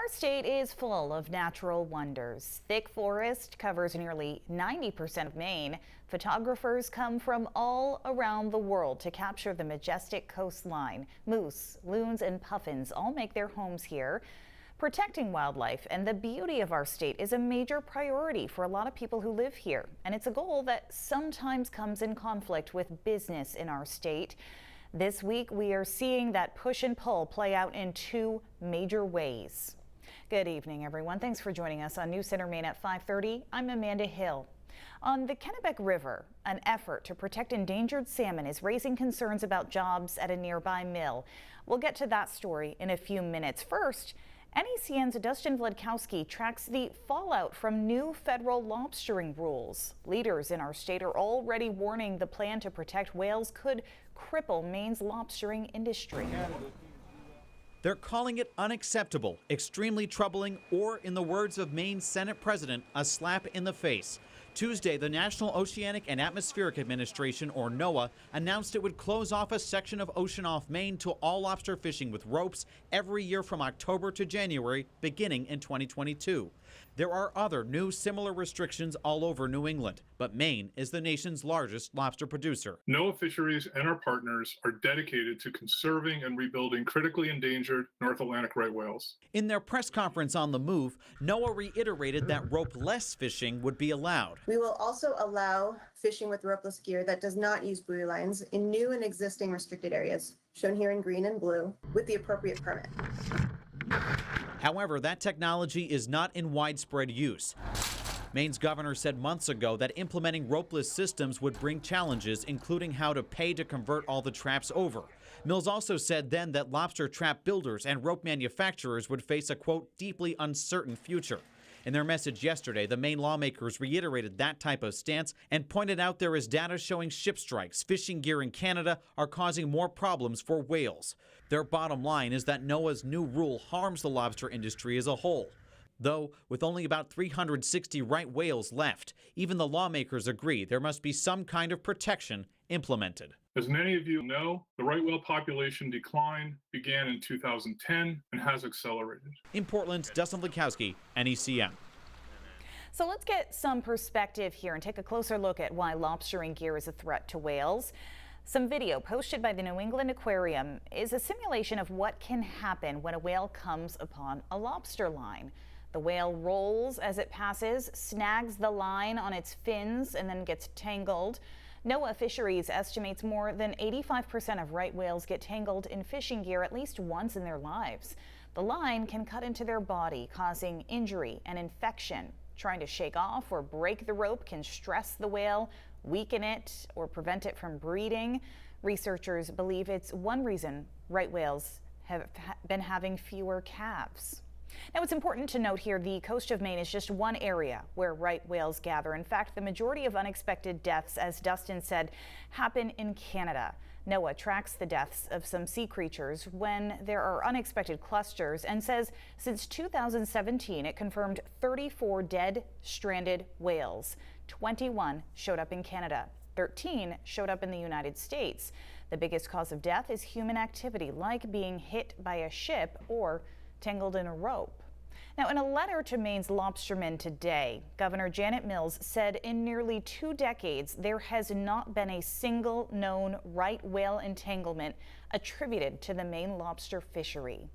state is full of natural wonders. Thick forest covers nearly 90% of Maine. Photographers come from all around the world to capture the majestic coastline. Moose, loons, and puffins all make their homes here. Protecting wildlife and the beauty of our state is a major priority for a lot of people who live here, and it's a goal that sometimes comes in conflict with business in our state. This week, we are seeing that push and pull play out in two major ways. Good evening, everyone. Thanks for joining us on News Center Maine at 5:30. I'm Amanda Hill. On the Kennebec River, an effort to protect endangered salmon is raising concerns about jobs at a nearby mill. We'll get to that story in a few minutes. First, NECN's Dustin Vladkowski tracks the fallout from new federal lobstering rules. Leaders in our state are already warning the plan to protect whales could cripple Maine's lobstering industry. They're calling it unacceptable, extremely troubling, or in the words of Maine Senate President, a slap in the face. Tuesday, the National Oceanic and Atmospheric Administration, or NOAA, announced it would close off a section of ocean off Maine to all lobster fishing with ropes every year from October to January, beginning in 2022. There are other new similar restrictions all over New England, but Maine is the nation's largest lobster producer. NOAA Fisheries and our partners are dedicated to conserving and rebuilding critically endangered North Atlantic right whales. In their press conference on the move, NOAA reiterated that rope-less fishing would be allowed. We will also allow fishing with ropeless gear that does not use buoy lines in new and existing restricted areas, shown here in green and blue, with the appropriate permit. However, that technology is not in widespread use. Maine's governor said months ago that implementing ropeless systems would bring challenges, including how to pay to convert all the traps over. Mills also said then that lobster trap builders and rope manufacturers would face a, quote, deeply uncertain future. In their message yesterday, the Maine lawmakers reiterated that type of stance and pointed out there is data showing ship strikes, fishing gear in Canada are causing more problems for whales. Their bottom line is that NOAA's new rule harms the lobster industry as a whole. Though, with only about 360 right whales left, even the lawmakers agree there must be some kind of protection implemented. As many of you know, the right whale population decline began in 2010 and has accelerated. In Portland, Dustin Vladkowski, NECN. So let's get some perspective here and take a closer look at why lobstering gear is a threat to whales. Some video posted by the New England Aquarium is a simulation of what can happen when a whale comes upon a lobster line. The whale rolls as it passes, snags the line on its fins, and then gets tangled. NOAA Fisheries estimates more than 85% of right whales get tangled in fishing gear at least once in their lives. The line can cut into their body, causing injury and infection. Trying to shake off or break the rope can stress the whale, weaken it, or prevent it from breeding. Researchers believe it's one reason right whales have been having fewer calves. Now, it's important to note here the coast of Maine is just one area where right whales gather. In fact, the majority of unexpected deaths, as Dustin said, happen in Canada. NOAA tracks the deaths of some sea creatures when there are unexpected clusters and says since 2017 it confirmed 34 dead stranded whales. 21 showed up in Canada. 13 showed up in the United States. The biggest cause of death is human activity, like being hit by a ship or tangled in a rope. Now, in a letter to Maine's lobstermen today, Governor Janet Mills said in nearly 2 decades there has not been a single known right whale entanglement attributed to the Maine lobster fishery.